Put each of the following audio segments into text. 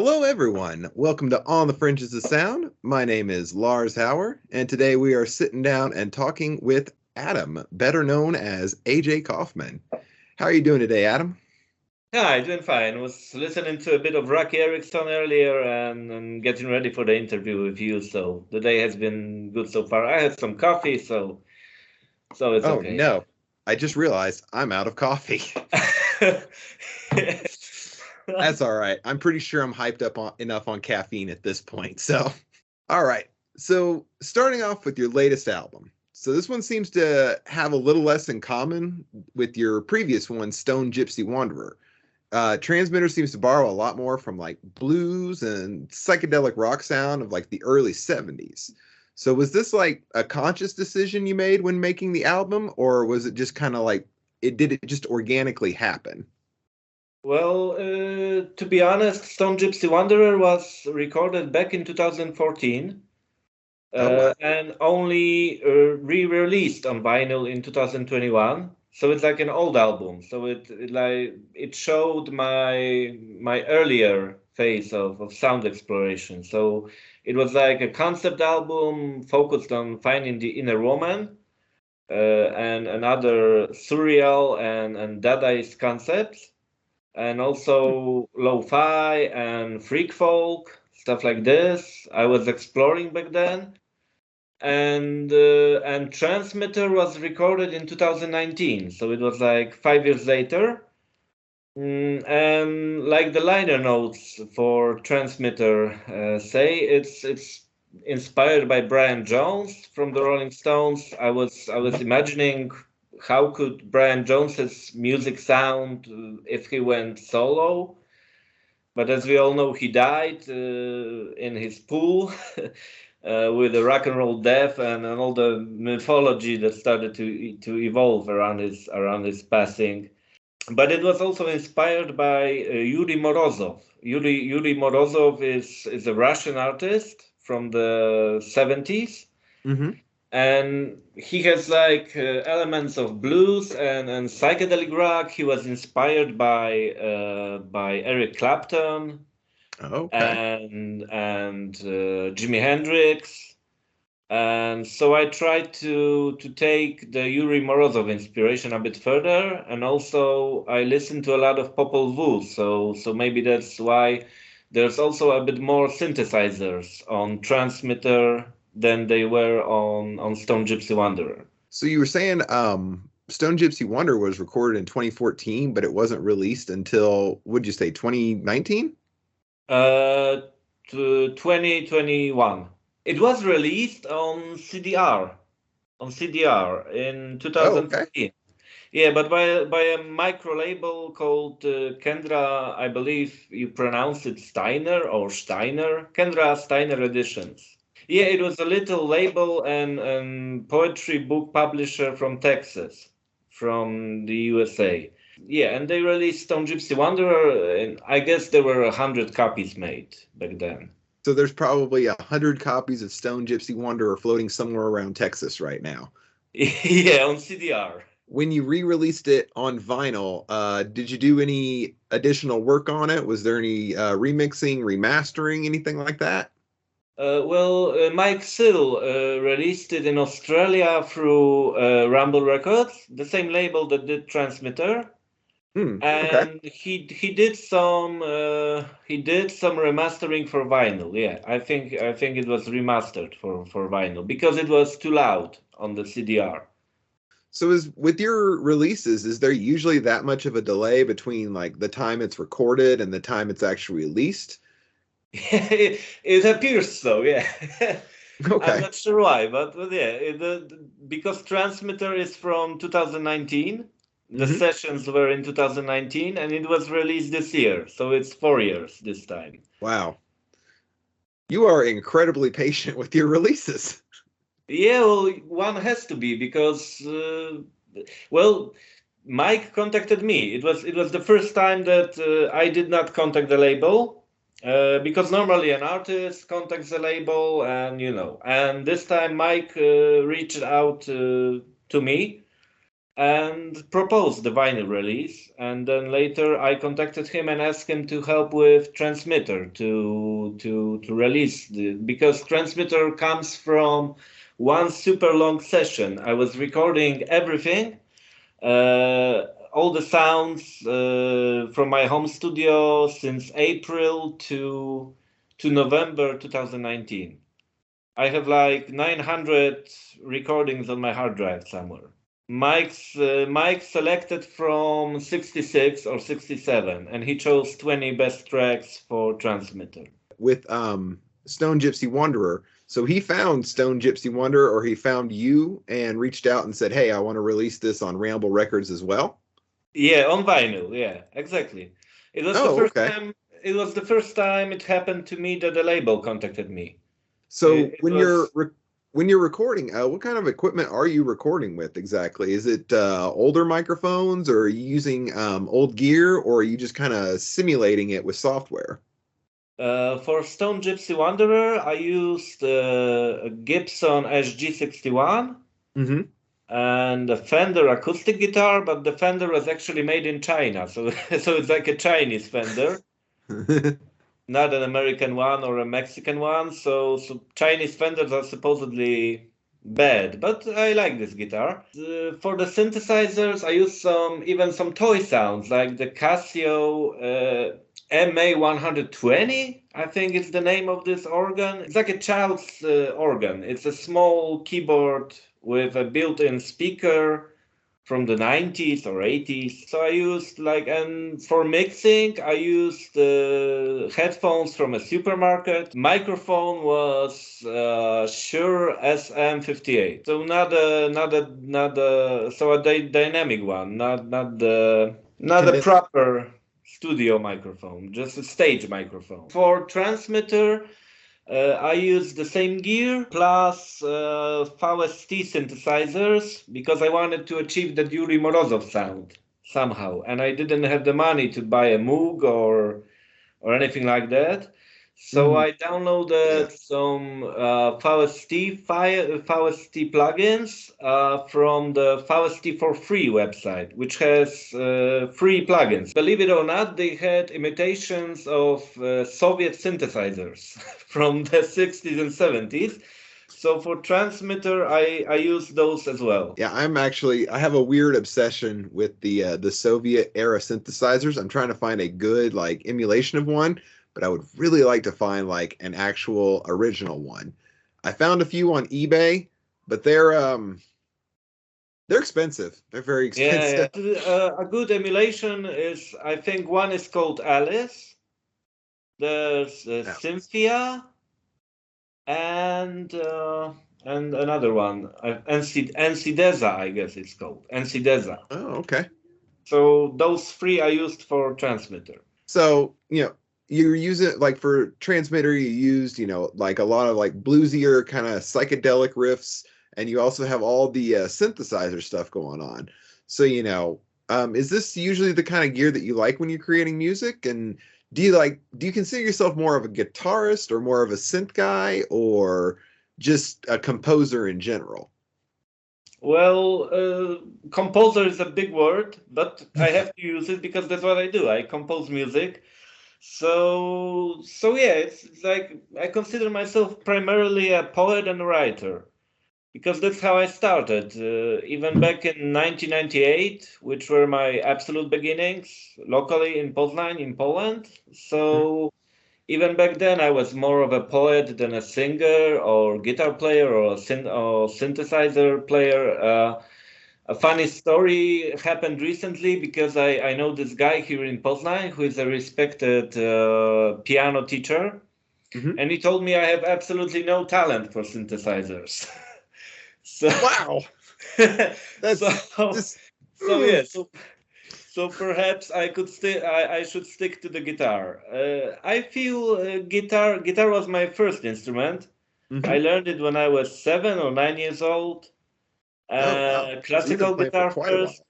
Hello, everyone. Welcome to On the Fringes of Sound. My name is Lars Hauer, and today we are sitting down and talking with Adam, better known as AJ Kaufmann. How are you doing today, Adam? Hi, doing fine. Was listening to a bit of Rocky Erickson earlier and getting ready for the interview with you. So the day has been good so far. I had some coffee, so it's Oh, okay. no. I just realized I'm out of coffee. That's all right. I'm pretty sure I'm hyped up enough on caffeine at this point. So, all right. So, starting off with your latest album. So, this one seems to have a little less in common with your previous one, Stone Gypsy Wanderer. Transmitter seems to borrow a lot more from like blues and psychedelic rock sound of like the early 70s. So was this like a conscious decision you made when making the album, or was it just kind of like it just organically happen? Well, to be honest, Stone Gypsy Wanderer was recorded back in 2014 Oh wow. and only re-released on vinyl in 2021. So it's like an old album. So it showed my earlier phase of sound exploration. So it was like a concept album focused on finding the inner woman and another surreal and Dadaist concepts, and also lo-fi and freak folk stuff like this. I was exploring back then, and Transmitter was recorded in 2019, so it was like 5 years later. And like the liner notes for Transmitter say, it's inspired by Brian Jones from the Rolling Stones. I was imagining how could Brian Jones's music sound if he went solo, but as we all know, he died in his pool with the rock and roll death and all the mythology that started to evolve around his passing. But it was also inspired by Yuri Morozov. Yuri Morozov is a Russian artist from the 70s, Mm-hmm. and he has like elements of blues and psychedelic rock. He was inspired by Eric Clapton Okay. and Jimi Hendrix. And so I tried to take the Yuri Morozov inspiration a bit further, and also I listened to a lot of Popol Vuh, so maybe that's why there's also a bit more synthesizers on Transmitter than they were on Stone Gypsy Wanderer. So you were saying Stone Gypsy Wonder was recorded in 2014, but it wasn't released until, would you say, 2019? Uh, to 2021. It was released on CDR in Oh, okay. 2014. Yeah, but by a micro label called Kendra, I believe you pronounce it Steiner, Kendra Steiner Editions. Yeah, it was a little label and poetry book publisher from Texas, from the USA. Yeah, and they released Stone Gypsy Wanderer, and I guess there were 100 copies made back then. So there's probably 100 copies of Stone Gypsy Wanderer floating somewhere around Texas right now. Yeah, on CDR. When you re-released it on vinyl, did you do any additional work on it? Was there any remixing, remastering, anything like that? Mike Sill released it in Australia through Rumble Records, the same label that did Transmitter, Okay. and he did some remastering for vinyl. Yeah, I think it was remastered for vinyl because it was too loud on the CDR. So is with your releases, is there usually that much of a delay between like the time it's recorded and the time it's actually released? It appears so, yeah. I'm Okay. not sure why, but yeah, because Transmitter is from 2019. The Hmm. sessions were in 2019, and it was released this year, so it's 4 years this time. Wow. You are incredibly patient with your releases. Yeah, well, one has to be because, well, Mike contacted me. It was the first time that I did not contact the label, because normally an artist contacts the label, and this time Mike reached out to me, and proposed the vinyl release. And then later I contacted him and asked him to help with Transmitter to release because Transmitter comes from one super long session. I was recording everything, all the sounds from my home studio since April to November 2019. I have like 900 recordings on my hard drive somewhere. Mike selected from 66 or 67, and he chose 20 best tracks for Transmitter. With Stone Gypsy Wanderer. So he found Stone Gypsy Wanderer, or he found you and reached out and said, "Hey, I want to release this on Ramble Records as well." Yeah, on vinyl. Yeah, exactly. It was the Oh, first okay. time. It was the first time it happened to me that the label contacted me. So It was when you're recording, what kind of equipment are you recording with exactly? Is it older microphones, or are you using old gear, or are you just kind of simulating it with software? for Stone Gypsy Wanderer. I used a Gibson SG61 Mm-hmm. and a Fender acoustic guitar, but the Fender was actually made in China, so so it's like a Chinese Fender, not an American one or a Mexican one. So Chinese Fenders are supposedly bad, but I like this guitar. For the synthesizers, I use some toy sounds like the Casio MA120. I think it's the name of this organ. It's like a child's organ. It's a small keyboard with a built-in speaker from the 90s or 80s. So I used and for mixing, I used headphones from a supermarket. Microphone was Shure SM58. So a dynamic one, not a proper studio microphone, just a stage microphone. For transmitter, I use the same gear plus VST synthesizers because I wanted to achieve the Yuri Morozov sound somehow, and I didn't have the money to buy a Moog or anything like that. So Mm, I yeah. downloaded some VST plugins from the VST for Free website, which has free plugins. Believe it or not, they had imitations of Soviet synthesizers from the 60s and 70s. So for transmitter, I use those as well. Yeah, I have a weird obsession with the Soviet era synthesizers. I'm trying to find a good like emulation of one, but I would really like to find like an actual original one. I found a few on eBay, but they're expensive. They're very Yeah, expensive. yeah. A good emulation is, I think one is called Alice. There's Yeah. Cynthia and another one, Encideza, I guess it's called Encideza. Oh, okay. So those three I used for transmitter. So, you're using like for transmitter, you used, like a lot of like bluesier kind of psychedelic riffs, and you also have all the synthesizer stuff going on. So, is this usually the kind of gear that you like when you're creating music? And do you consider yourself more of a guitarist or more of a synth guy or just a composer in general? Well, composer is a big word, but I have to use it because that's what I do. I compose music. So yeah, it's like I consider myself primarily a poet and a writer because that's how I started. Even back in 1998, which were my absolute beginnings locally in Poznań, in Poland. So even back then, I was more of a poet than a singer or guitar player or or synthesizer player. A funny story happened recently because I know this guy here in Poznań who is a respected piano teacher, Hmm. and he told me I have absolutely no talent for synthesizers. So, Wow, so, that's just. so yeah, so perhaps I could I should stick to the guitar. I feel guitar was my first instrument. I Mhm. learned it when I was 7 or 9 years old. Oh, wow. So you've been Classical playing for guitar quite a first. while.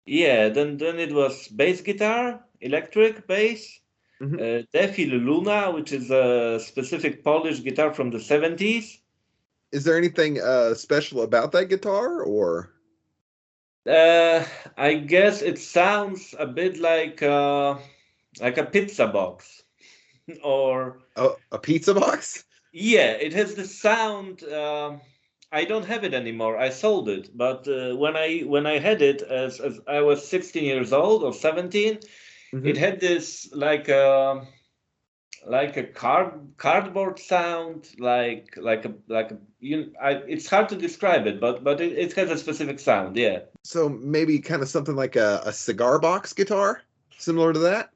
Yeah, then it was bass guitar, electric bass. Mhm. Defi Luna, which is a specific Polish guitar from the 70s. Is there anything special about that guitar or? I guess it sounds a bit like a pizza box, or Oh, a pizza box? yeah, it has the sound. I don't have it anymore. I sold it, but when I had it as I was 16 years old or 17, it Hmm. had this like a cardboard sound, it's hard to describe it, but it has a specific sound. Yeah. So maybe kind of something like a cigar box guitar, similar to that.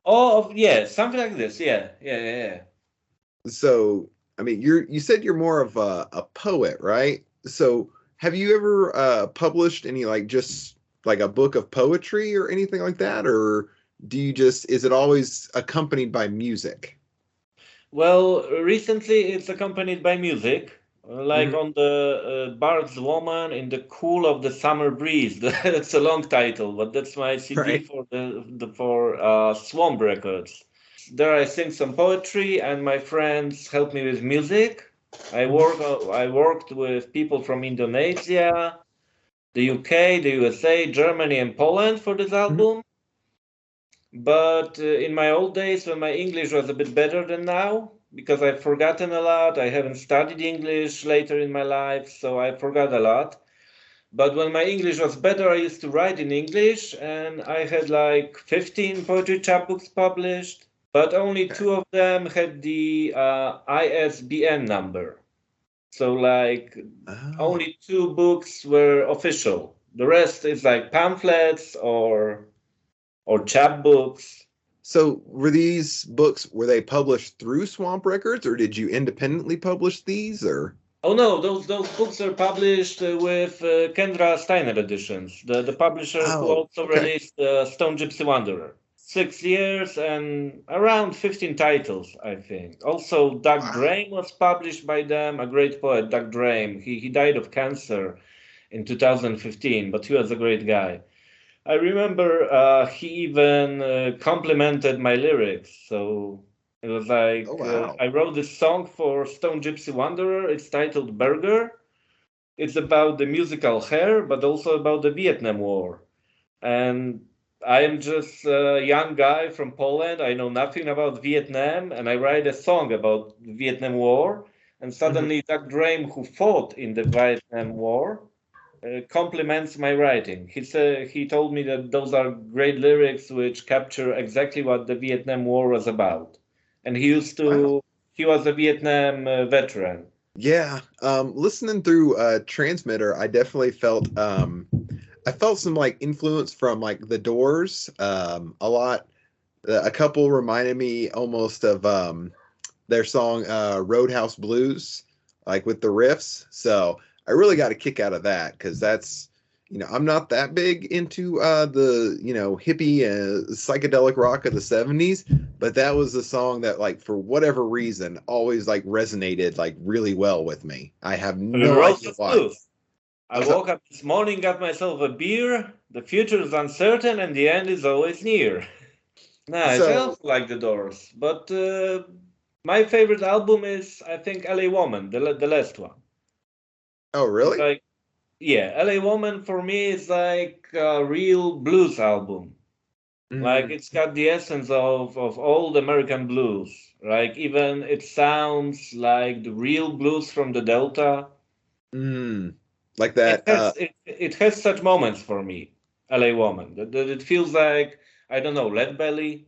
Oh, yeah, something like this. Yeah, yeah, yeah, yeah. So, I mean, you said you're more of a poet, right? So, have you ever published any like just like a book of poetry or anything like that, or do you just is it always accompanied by music? Well, recently it's accompanied by music, like Hmm. on the Bard's Woman in the Cool of the Summer Breeze. That's a long title, but that's my CD Right. for the Swamp Records. There I sing some poetry, and my friends help me with music. Hmm. I worked with people from Indonesia, the UK, the USA, Germany, and Poland for this Hmm. album. But in my old days, when my English was a bit better than now, because I've forgotten a lot, I haven't studied English later in my life, so I forgot a lot. But when my English was better, I used to write in English, and I had like 15 poetry chapbooks published, but only Okay. two of them had the ISBN number. So, like, Oh. only two books were official. The rest is like pamphlets or chapbooks. So, were they published through Swamp Records, or did you independently publish these, or? Oh no, those books are published with Kendra Steiner editions, the publisher who Oh, also okay. released Stone Gypsy Wanderer. 6 years and around 15 titles, I think. Also, Doug Wow. Drame was published by them, a great poet, Doug Drame. He died of cancer in 2015, but he was a great guy. I remember he even complimented my lyrics. So it was Oh, like wow. I wrote this song for Stone Gypsy Wanderer. It's titled Burger. It's about the musical Hair, but also about the Vietnam War. And I am just a young guy from Poland. I know nothing about Vietnam, and I write a song about the Vietnam War. And Mhm. suddenly, Doug Graham, who fought in the Vietnam War, compliments my writing. He told me that those are great lyrics which capture exactly what the Vietnam War was about. And Wow. he was a Vietnam veteran. Yeah. Listening through Transmitter, I felt some like influence from like The Doors, a lot. A couple reminded me almost of their song Roadhouse Blues, like with the riffs. So I really got a kick out of that because I'm not that big into the, hippie psychedelic rock of the 70s, but that was a song that, like, for whatever reason, always like resonated like really well with me. I have no idea Roadhouse why. Blues. I So, woke up this morning, got myself a beer. The future is uncertain and the end is always near. Nice. I so, also like the Doors, but my favorite album is, I think, LA Woman, the last one. oh, It's really? like, yeah, LA Woman for me is like a real blues album. Like Mm, it's got the essence of old American blues. Like even it sounds like the real blues from the Delta. mm, like It that. has it has such moments for me. LA Woman. That it feels like, I don't know, Lead Belly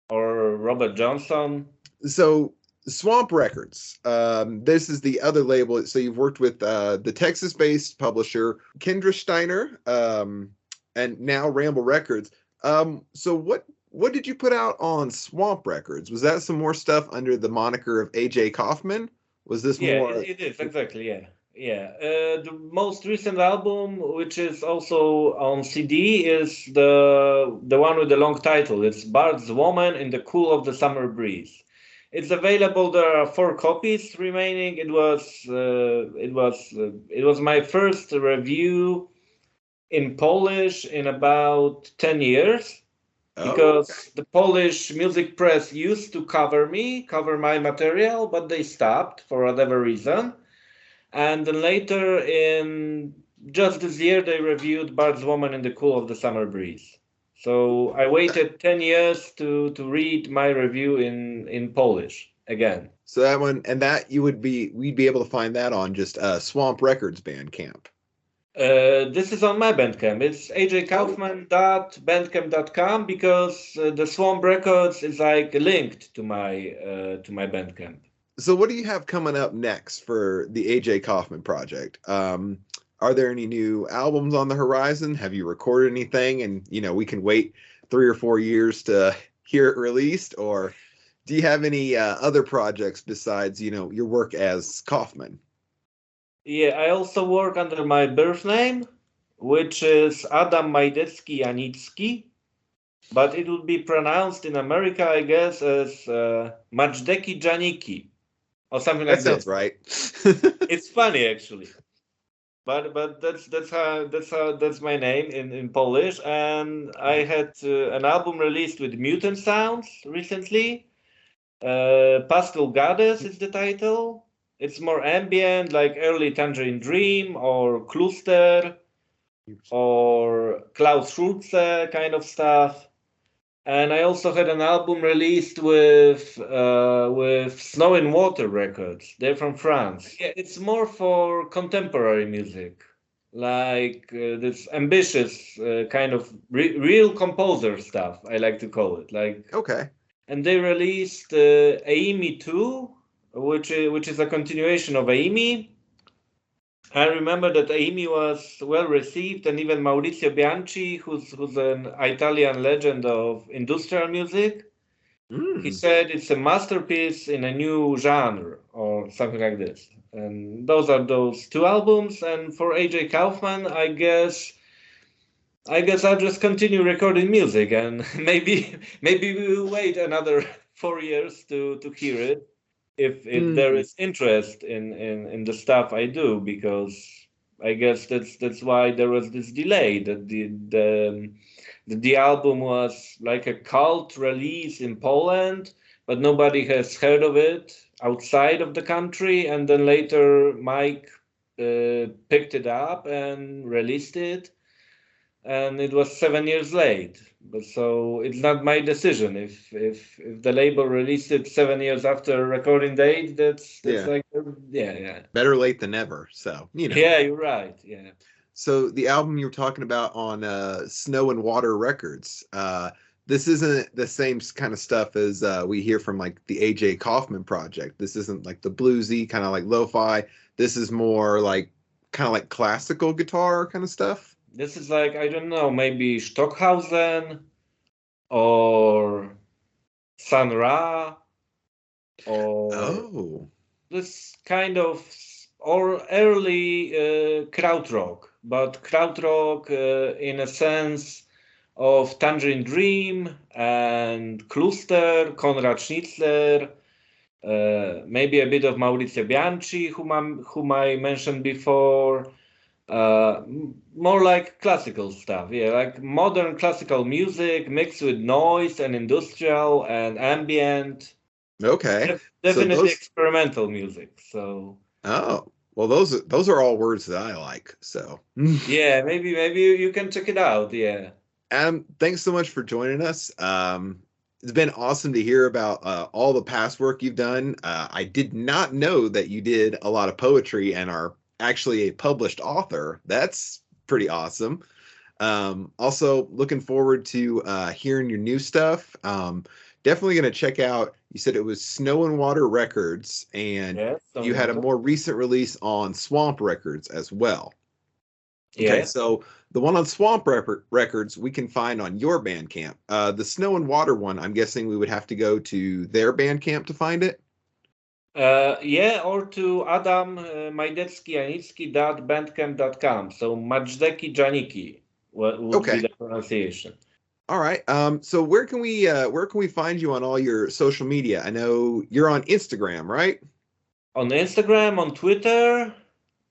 or Robert Johnson. So Swamp Records. This is the other label. So you've worked with the Texas-based publisher Kendra Steiner, and now Ramble Records. So what did you put out on Swamp Records? Was that some more stuff under the moniker of AJ Kaufman? Was this Yeah, more? it is exactly. Yeah, yeah. The most recent album, which is also on CD, is the one with the long title. It's Bard's Woman in the Cool of the Summer Breeze. It's available. There are 4 copies remaining. It was my first review in Polish in about 10 years, Oh, okay. because the Polish music press used to cover my material, but they stopped for whatever reason. And then later, in just this year they reviewed Bard's Woman in the Cool of the Summer Breeze. So I waited 10 years to read my review in Polish again. So that one, and that we'd be able to find that on just Swamp Records Bandcamp. This is on my Bandcamp. It's ajkaufman.bandcamp.com because the Swamp Records is like linked to my Bandcamp. So what do you have coming up next for the AJ Kaufman project? Are there any new albums on the horizon? Have you recorded anything? And, we can wait 3 or 4 years to hear it released? Or do you have any other projects besides, your work as Kaufman? Yeah, I also work under my birth name, which is Adam Majdecki Janicki, but it would be pronounced in America, I guess, as Majdecki Janicki or something like that. That sounds right. It's funny, actually. But that's my name in Polish, and I had an album released with Mutant Sounds recently. Pastel Goddess is the title. It's more ambient, like early Tangerine Dream or Cluster or Klaus Schulze kind of stuff. And I also had an album released with Snow and Water Records. They're from France. Yeah, it's more for contemporary music, like this ambitious kind of real composer stuff. I like to call it. Like okay. And they released Aimi 2, which is a continuation of Aimi. I remember that Aimi was well received, and even Maurizio Bianchi, who's an Italian legend of industrial music, he said it's a masterpiece in a new genre or something like this. And those are those 2 albums. And for AJ Kaufman, I guess I'll just continue recording music, and maybe we'll wait another 4 years to hear it. If there is interest in the stuff I do, because I guess that's why there was this delay, that the album was like a cult release in Poland, but nobody has heard of it outside of the country, and then later Mike picked it up and released it, and it was 7 years late. But so it's not my decision. If the label released it 7 years after recording date, that's like better late than never. So Yeah, you're right. Yeah. So the album you were talking about on Snow and Water Records, this isn't the same kind of stuff as we hear from like the AJ Kaufman project. This isn't like the bluesy kind of like lo-fi. This is more like kind of like classical guitar kind of stuff. This is like, I don't know, maybe Stockhausen or Sun Ra or this kind of, or early krautrock, but krautrock in a sense of Tangerine Dream and Cluster, Konrad Schnitzler, maybe a bit of Maurizio Bianchi, whom I mentioned before. More like classical stuff, like modern classical music mixed with noise and industrial and ambient. Okay, definitely experimental music. So well, those are all words that I like. So yeah, maybe you can check it out. Yeah, Adam, thanks so much for joining us. It's been awesome to hear about all the past work you've done. I did not know that you did a lot of poetry and are actually a published author. That's pretty awesome. Also looking forward to hearing your new stuff. Definitely going to check out, you said it was Snow and Water Records, and you had a more recent release on Swamp Records as well. Okay, so the one on Swamp Records we can find on your Bandcamp. The Snow and Water one, I'm guessing we would have to go to their Bandcamp to find it? Or to Adam Majdecki.bandcamp.com. So Majdecki Janicki would be the pronunciation. All right. So where can we find you on all your social media? I know you're on Instagram, right? On Instagram, on Twitter,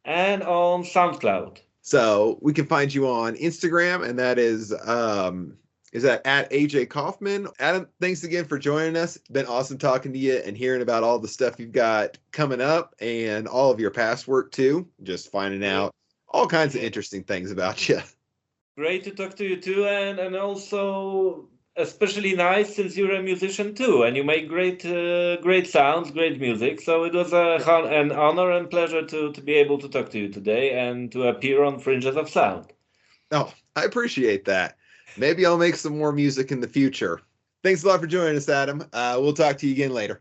and on SoundCloud. So we can find you on Instagram, and that is that at AJ Kaufman. Adam, thanks again for joining us. It's been awesome talking to you and hearing about all the stuff you've got coming up and all of your past work too. Just finding out all kinds of interesting things about you. Great to talk to you too, and also especially nice since you're a musician too, and you make great sounds, great music. So it was an honor and pleasure to be able to talk to you today and to appear on Fringes of Sound. Oh, I appreciate that. Maybe I'll make some more music in the future. Thanks a lot for joining us, Adam. We'll talk to you again later.